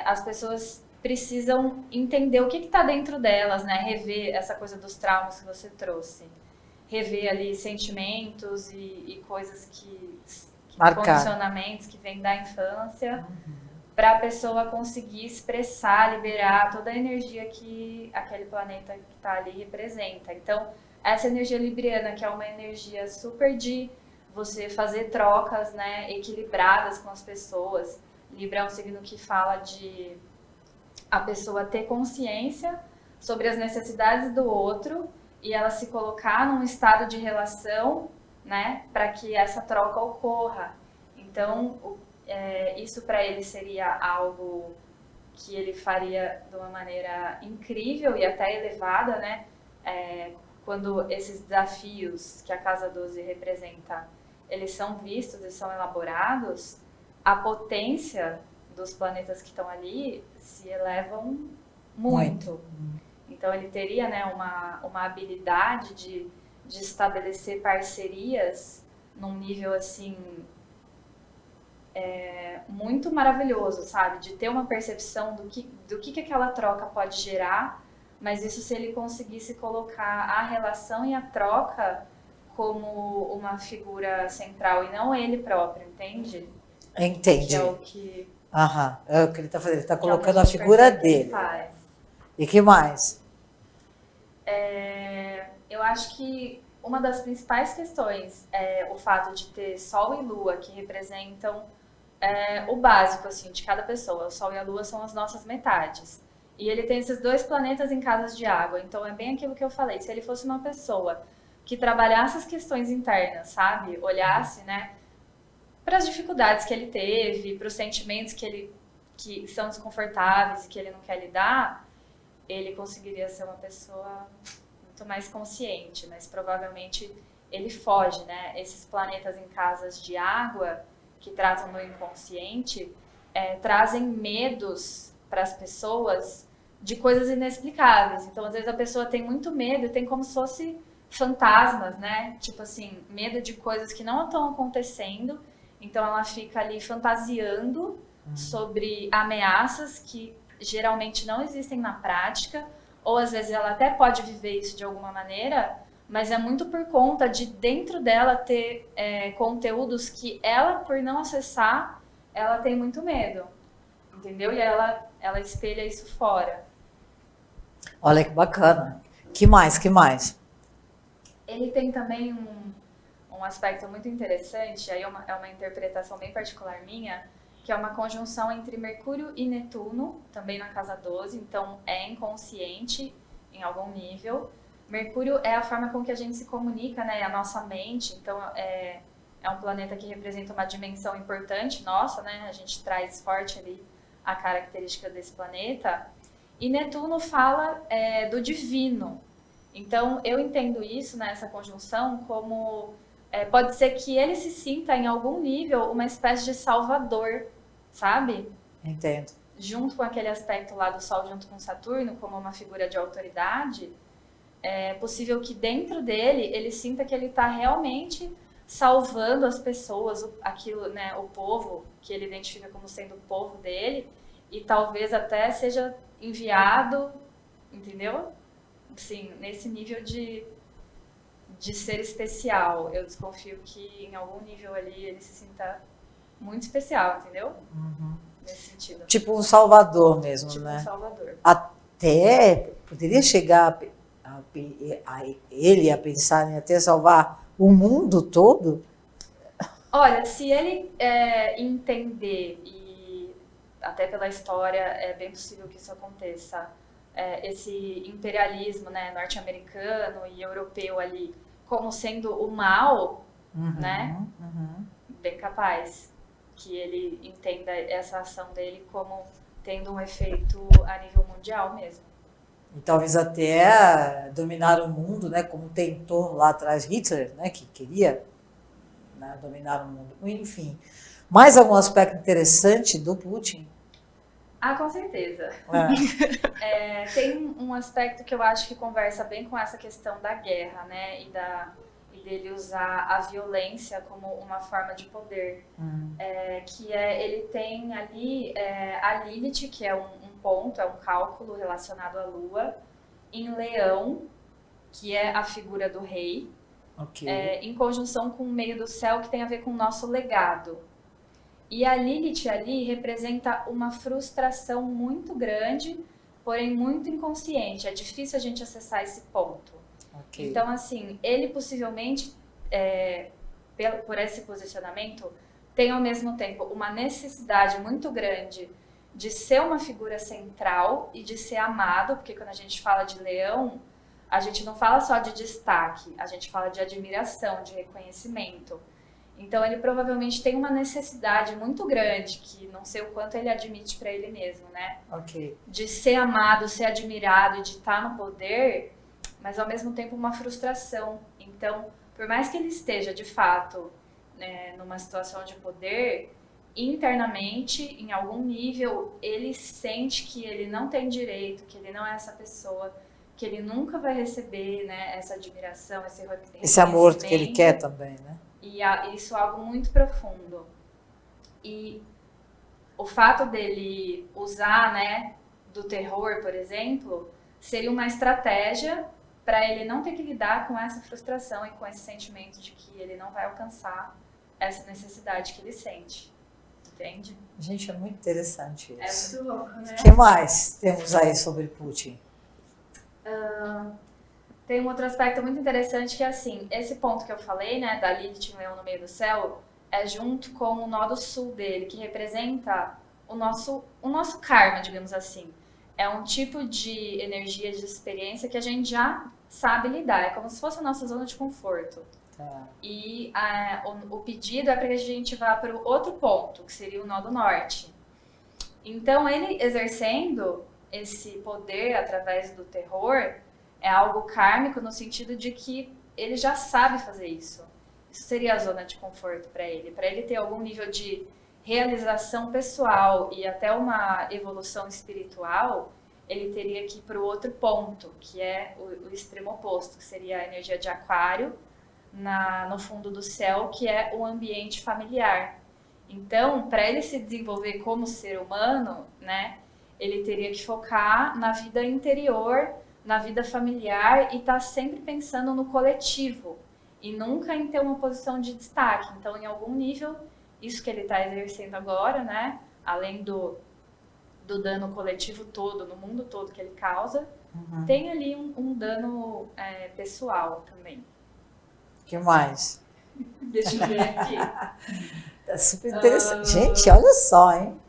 as pessoas precisam entender o que está dentro delas, né, rever essa coisa dos traumas que você trouxe. Rever ali sentimentos e coisas condicionamentos que vêm da infância, para a pessoa conseguir expressar, liberar toda a energia que aquele planeta que está ali representa. Então, essa energia libriana, que é uma energia super de você fazer trocas, né, equilibradas com as pessoas. Libra é um signo que fala de a pessoa ter consciência sobre as necessidades do outro e ela se colocar num estado de relação, né, para que essa troca ocorra. Então, isso para ele seria algo que ele faria de uma maneira incrível e até elevada, né? Quando esses desafios que a Casa 12 representa, eles são vistos e são elaborados, a potência dos planetas que estão ali se elevam muito. Então ele teria, né, uma habilidade de estabelecer parcerias num nível assim muito maravilhoso, sabe? De ter uma percepção do que aquela troca pode gerar, mas isso se ele conseguisse colocar a relação e a troca como uma figura central e não ele próprio, entende? Entendi. Que é o que... Aham, é o que ele está fazendo. Ele está que é o que colocando a gente figura percebe que ele dele. faz. E que mais? Eu acho que uma das principais questões é o fato de ter Sol e Lua, que representam o básico assim, de cada pessoa. O Sol e a Lua são as nossas metades. E ele tem esses dois planetas em casas de água. Então é bem aquilo que eu falei. Se ele fosse uma pessoa que trabalhasse as questões internas, sabe? Olhasse, né, para as dificuldades que ele teve, para os sentimentos que são desconfortáveis e que ele não quer lidar, ele conseguiria ser uma pessoa muito mais consciente, mas provavelmente ele foge, né? Esses planetas em casas de água que tratam do inconsciente trazem medos para as pessoas de coisas inexplicáveis. Então, às vezes a pessoa tem muito medo e tem como se fosse fantasmas, né? Tipo assim, medo de coisas que não estão acontecendo. Então ela fica ali fantasiando sobre ameaças que geralmente não existem na prática, ou às vezes ela até pode viver isso de alguma maneira, mas é muito por conta de dentro dela ter conteúdos que ela, por não acessar, ela tem muito medo, entendeu? E ela espelha isso fora. Olha que bacana. Que mais? Ele tem também um aspecto muito interessante, aí é uma interpretação bem particular minha, que é uma conjunção entre Mercúrio e Netuno, também na casa 12, então é inconsciente em algum nível. Mercúrio é a forma com que a gente se comunica, né, a nossa mente, então é um planeta que representa uma dimensão importante nossa, né, a gente traz forte ali a característica desse planeta. E Netuno fala do divino, então eu entendo isso, né, essa conjunção, como pode ser que ele se sinta em algum nível uma espécie de salvador, sabe? Entendo. Junto com aquele aspecto lá do Sol junto com Saturno, como uma figura de autoridade, é possível que dentro dele ele sinta que ele está realmente salvando as pessoas, aquilo, né, o povo, que ele identifica como sendo o povo dele, e talvez até seja enviado, entendeu? Assim, nesse nível de ser especial. Eu desconfio que em algum nível ali ele se sinta muito especial, entendeu? Nesse sentido. Tipo um salvador mesmo, Tipo né? um salvador. Até poderia chegar ele a pensar em até salvar o mundo todo? Olha, se ele entender, e até pela história é bem possível que isso aconteça, esse imperialismo, né, norte-americano e europeu ali como sendo o mal, né? Bem capaz que ele entenda essa ação dele como tendo um efeito a nível mundial mesmo. E talvez até dominar o mundo, né, como tentou lá atrás Hitler, né, que queria, né, dominar o mundo. Enfim, mais algum aspecto interessante do Putin? Ah, com certeza. Tem um aspecto que eu acho que conversa bem com essa questão da guerra, né, e dele usar a violência como uma forma de poder. Que ele tem ali a Lilith, que é um ponto, é um cálculo relacionado à Lua, em Leão, que é a figura do rei, em conjunção com o meio do céu, que tem a ver com o nosso legado. E a Lilith ali representa uma frustração muito grande, porém muito inconsciente. É difícil a gente acessar esse ponto. Então, assim, ele possivelmente, por esse posicionamento, tem ao mesmo tempo uma necessidade muito grande de ser uma figura central e de ser amado, porque quando a gente fala de leão, a gente não fala só de destaque, a gente fala de admiração, de reconhecimento. Então ele provavelmente tem uma necessidade muito grande, que não sei o quanto ele admite para ele mesmo, né? Ok. De ser amado, ser admirado, de estar no poder, mas ao mesmo tempo uma frustração. Então, por mais que ele esteja de fato, né, numa situação de poder, internamente, em algum nível, ele sente que ele não tem direito, que ele não é essa pessoa, que ele nunca vai receber, né, essa admiração, Esse amor que ele quer também, né? E isso é algo muito profundo. E o fato dele usar, né, do terror, por exemplo, seria uma estratégia para ele não ter que lidar com essa frustração e com esse sentimento de que ele não vai alcançar essa necessidade que ele sente. Entende? Gente, é muito interessante isso. É muito louco, né? O que mais temos aí sobre Putin? Tem um outro aspecto muito interessante que é assim, esse ponto que eu falei, né, da Lilith em Leão no meio do céu, é junto com o nó do sul dele, que representa o nosso karma, digamos assim. É um tipo de energia, de experiência que a gente já sabe lidar, é como se fosse a nossa zona de conforto. Tá. E o pedido é para que a gente vá para o outro ponto, que seria o nó do norte. Então, ele exercendo esse poder através do terror é algo kármico no sentido de que ele já sabe fazer isso. Isso seria a zona de conforto para ele. Para ele ter algum nível de realização pessoal e até uma evolução espiritual, ele teria que ir para o outro ponto, que é o extremo oposto, que seria a energia de aquário, no fundo do céu, que é o ambiente familiar. Então, para ele se desenvolver como ser humano, né, ele teria que focar na vida interior, na vida familiar e estar sempre pensando no coletivo e nunca em ter uma posição de destaque. Então, em algum nível, isso que ele está exercendo agora, né, além do dano coletivo todo, no mundo todo que ele causa, tem ali um dano pessoal também. O que mais? Deixa eu ver aqui. É super interessante. Gente, olha só, hein?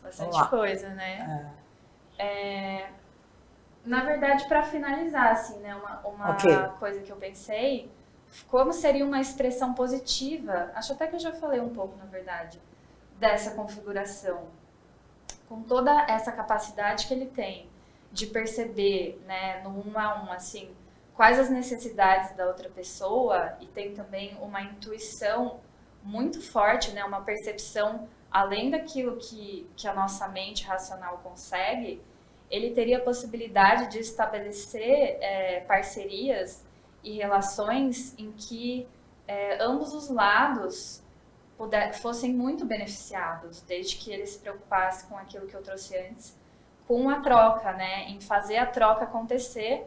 Bastante coisa, né? Na verdade, para finalizar, assim, né, uma coisa que eu pensei, como seria uma expressão positiva, acho até que eu já falei um pouco, na verdade, dessa configuração. Com toda essa capacidade que ele tem de perceber, né, no 1 a 1, assim, quais as necessidades da outra pessoa, e tem também uma intuição muito forte, né, uma percepção além daquilo que a nossa mente racional consegue, ele teria a possibilidade de estabelecer parcerias e relações em que ambos os lados fossem muito beneficiados, desde que ele se preocupasse com aquilo que eu trouxe antes, com a troca, né, em fazer a troca acontecer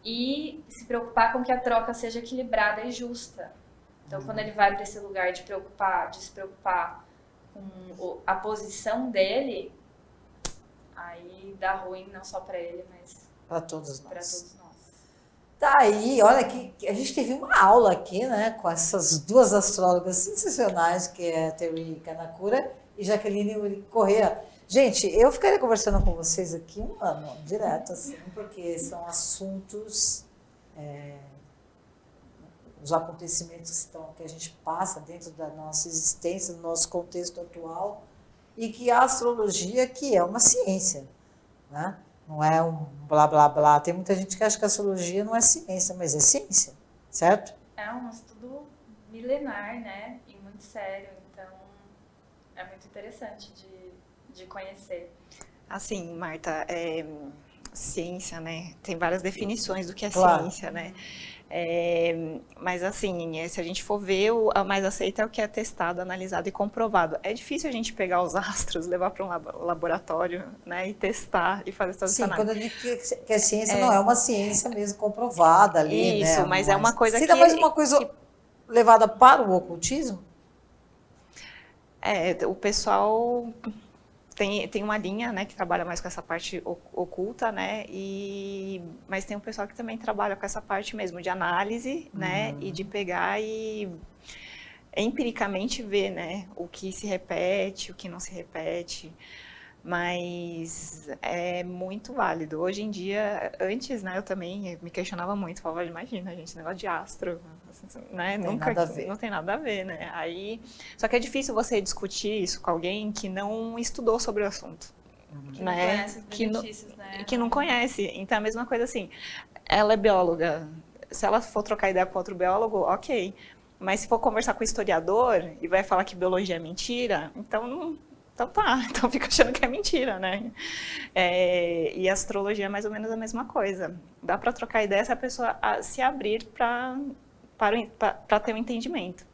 e se preocupar com que a troca seja equilibrada e justa. Então, quando ele vai para esse lugar de se preocupar com a posição dele, aí dá ruim não só para ele, mas para todos nós. Para todos nós. Tá aí, olha que a gente teve uma aula aqui, né, com essas duas astrólogas sensacionais, que é a Terry Kanakura e Jaqueline Corrêa. Gente, eu ficaria conversando com vocês aqui um ano, direto, assim, porque são assuntos, os acontecimentos que a gente passa dentro da nossa existência, do nosso contexto atual, e que a astrologia, que é uma ciência, né? Não é um blá, blá, blá. Tem muita gente que acha que a astrologia não é ciência, mas é ciência, certo? É um estudo milenar, né? E muito sério, então é muito interessante de conhecer. Assim, Marta, ciência, né? Tem várias definições do que é Claro. ciência, né? Mas assim, se a gente for ver, a mais aceita é o que é testado, analisado e comprovado. É difícil a gente pegar os astros, levar para um laboratório, né, e testar e fazer todas essas análises. Quando eu digo que a ciência não é uma ciência mesmo comprovada ali, Isso, né? mas é uma coisa seria mais uma coisa levada para o ocultismo? O pessoal tem uma linha, né, que trabalha mais com essa parte oculta, né, mas tem um pessoal que também trabalha com essa parte mesmo de análise, né, e de pegar e empiricamente ver, né, o que se repete, o que não se repete. Mas é muito válido. Hoje em dia, antes, né, eu também me questionava muito, falava, imagina, gente, negócio de astro, né? Tem nada a ver. Não tem nada a ver, né? Aí, só que é difícil você discutir isso com alguém que não estudou sobre o assunto. Que né? não conhece os benefícios, né? Que não conhece. Então, é a mesma coisa assim, ela é bióloga, se ela for trocar ideia com outro biólogo, ok. Mas se for conversar com o historiador e vai falar que biologia é mentira, então não... Então tá, então fica achando que é mentira, né? E a astrologia é mais ou menos a mesma coisa. Dá para trocar ideia se a pessoa se abrir para ter um entendimento.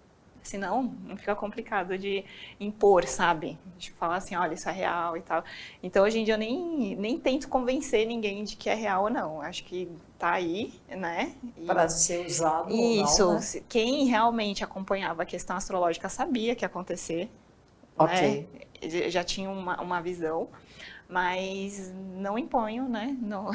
Senão, não fica complicado de impor, sabe? De falar assim, olha, isso é real e tal. Então, hoje em dia, eu nem tento convencer ninguém de que é real ou não. Acho que tá aí, né? Para ser usado isso, ou não, né? Quem realmente acompanhava a questão astrológica sabia que ia acontecer. Ok. Né? Já tinha uma visão, mas não imponho, né? Não,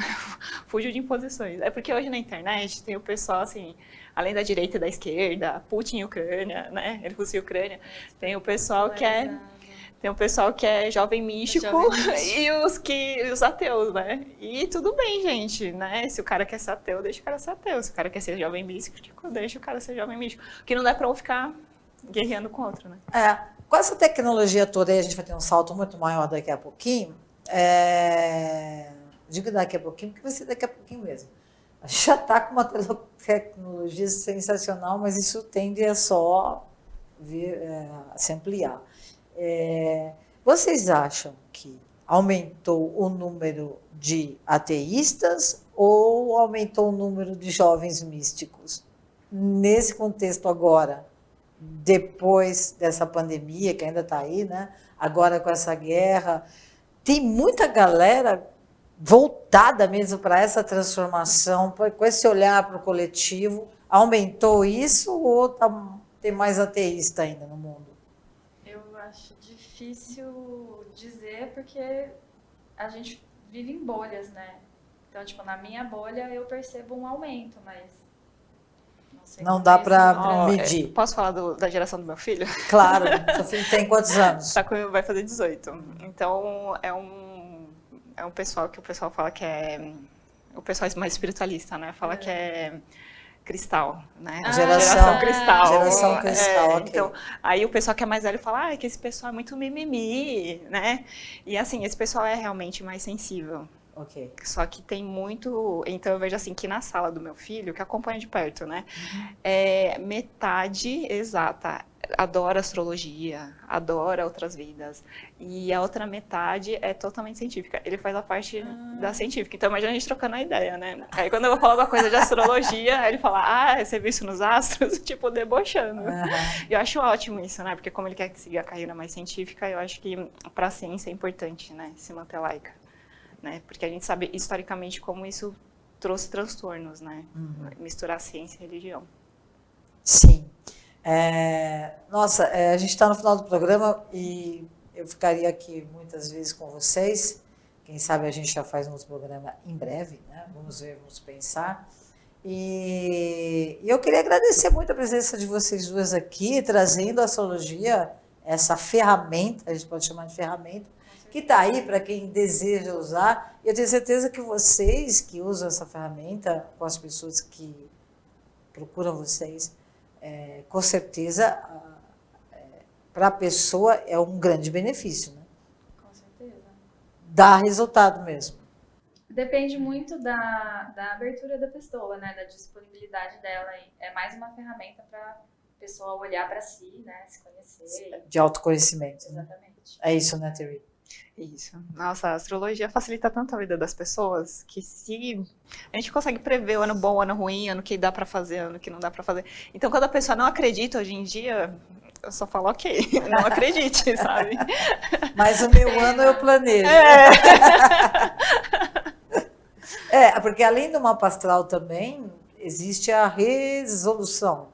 fujo de imposições. É porque hoje na internet tem o pessoal, assim, além da direita e da esquerda, Putin e Ucrânia, né? Rússia e Ucrânia, tem o pessoal que é jovem místico, e os ateus, né? E tudo bem, gente, né? Se o cara quer ser ateu, deixa o cara ser ateu. Se o cara quer ser jovem místico, deixa o cara ser jovem místico. Porque não dá pra um ficar guerreando com o outro, né? Com essa tecnologia toda aí, a gente vai ter um salto muito maior daqui a pouquinho. Digo daqui a pouquinho, porque vai ser daqui a pouquinho mesmo. A gente já está com uma tecnologia sensacional, mas isso tende a só se ampliar. Vocês acham que aumentou o número de ateístas ou aumentou o número de jovens místicos? Nesse contexto agora, depois dessa pandemia, que ainda está aí, né? Agora com essa guerra, tem muita galera voltada mesmo para essa transformação, com esse olhar para o coletivo. Aumentou isso ou tem mais ateísta ainda no mundo? Eu acho difícil dizer, porque a gente vive em bolhas, né? Então, tipo, na minha bolha eu percebo um aumento, mas não dá para medir. Posso falar da geração do meu filho? Claro. Seu filho tem quantos anos? Vai fazer 18. Então, é um pessoal que o pessoal fala que é... O pessoal mais espiritualista, né? Fala que é cristal, né? Geração cristal. Geração cristal, ok. Então, aí o pessoal que é mais velho fala que esse pessoal é muito mimimi, né? E assim, esse pessoal é realmente mais sensível. Okay. Só que tem muito... Então, eu vejo assim, que na sala do meu filho, que acompanha de perto, né? Metade exata adora astrologia, adora outras vidas. E a outra metade é totalmente científica. Ele faz a parte da científica. Então, imagina a gente trocando a ideia, né? Aí, quando eu vou falar alguma coisa de astrologia, ele fala, você viu isso nos astros? Tipo, debochando. E eu acho ótimo isso, né? Porque como ele quer seguir a carreira mais científica, eu acho que para a ciência é importante, né? Se manter laica. Né? Porque a gente sabe historicamente como isso trouxe transtornos, né? Misturar ciência e religião. Sim. Nossa, a gente está no final do programa e eu ficaria aqui muitas vezes com vocês. Quem sabe a gente já faz um outro programa em breve, né? Vamos ver, vamos pensar. E eu queria agradecer muito a presença de vocês duas aqui, trazendo a astrologia, essa ferramenta, a gente pode chamar de ferramenta, que está aí para quem deseja usar. E eu tenho certeza que vocês que usam essa ferramenta, com as pessoas que procuram vocês, com certeza, para a pessoa é um grande benefício, né? Com certeza. Dá resultado mesmo. Depende muito da abertura da pessoa, né? Da disponibilidade dela. É mais uma ferramenta para a pessoa olhar para si, né? Se conhecer. De autoconhecimento. Exatamente. Né? É isso, né, Terry? Isso. Nossa, a astrologia facilita tanto a vida das pessoas que se a gente consegue prever o ano bom, o ano ruim, ano que dá pra fazer, ano que não dá pra fazer. Então, quando a pessoa não acredita hoje em dia, eu só falo ok, não acredite, sabe? Mas o meu ano eu planejo. Porque além do mapa astral também, existe a resolução.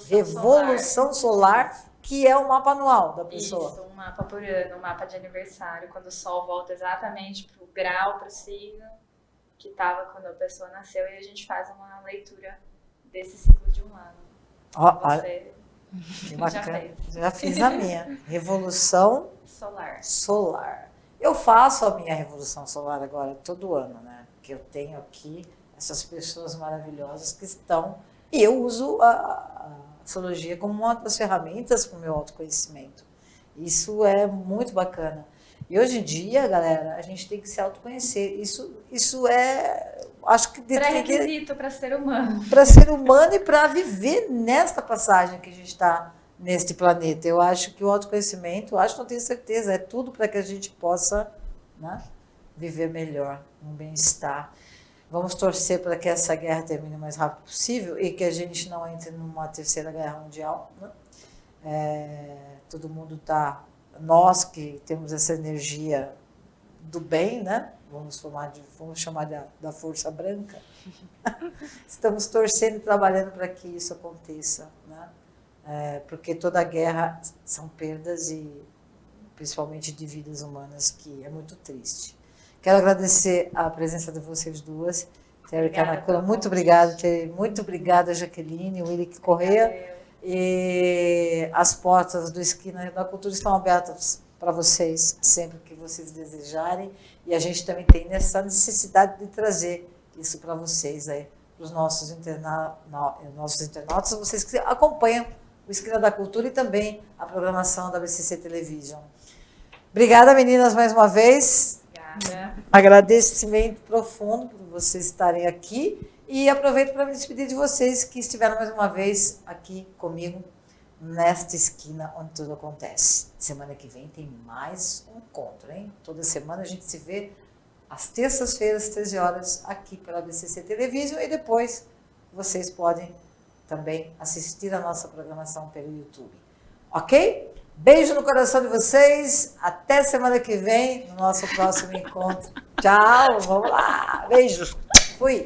Revolução solar, que é o mapa anual da pessoa. Isso, um mapa por ano, um mapa de aniversário, quando o Sol volta exatamente para o grau, para o signo que estava quando a pessoa nasceu, e a gente faz uma leitura desse ciclo de um ano. Você já fiz a minha. Revolução solar. Eu faço a minha revolução solar agora todo ano, né? Porque eu tenho aqui essas pessoas maravilhosas que estão... E eu uso a astrologia como uma das ferramentas para o meu autoconhecimento. Isso é muito bacana. E hoje em dia, galera, a gente tem que se autoconhecer. Isso é, acho que... Pré-requisito para ser humano. Para ser humano e para viver nesta passagem que a gente está neste planeta. Eu acho que o autoconhecimento, não tenho certeza, é tudo para que a gente possa, né, viver melhor, um bem-estar. Vamos torcer para que essa guerra termine o mais rápido possível e que a gente não entre numa terceira guerra mundial, né? Todo mundo está... Nós que temos essa energia do bem, né? Vamos chamar da força branca. Estamos torcendo e trabalhando para que isso aconteça, né? Porque toda guerra são perdas e principalmente de vidas humanas, que é muito triste. Quero agradecer a presença de vocês duas. Terry Carnacula, muito obrigada, Terry. Muito obrigada, Jaqueline, Willick Correia. E as portas do Esquina da Cultura estão abertas para vocês sempre que vocês desejarem. E a gente também tem essa necessidade de trazer isso para vocês aí, para os nossos internautas, vocês que acompanham o Esquina da Cultura e também a programação da BCC Television. Obrigada, meninas, mais uma vez. Obrigada. Agradecimento profundo por vocês estarem aqui e aproveito para me despedir de vocês que estiveram mais uma vez aqui comigo nesta esquina onde tudo acontece. Semana que vem tem mais um encontro, hein? Toda semana a gente se vê às terças-feiras, 13 horas, aqui pela BCC Television e depois vocês podem também assistir a nossa programação pelo YouTube. Ok? Beijo no coração de vocês. Até semana que vem, no nosso próximo encontro. Tchau, vamos lá. Beijos. Fui.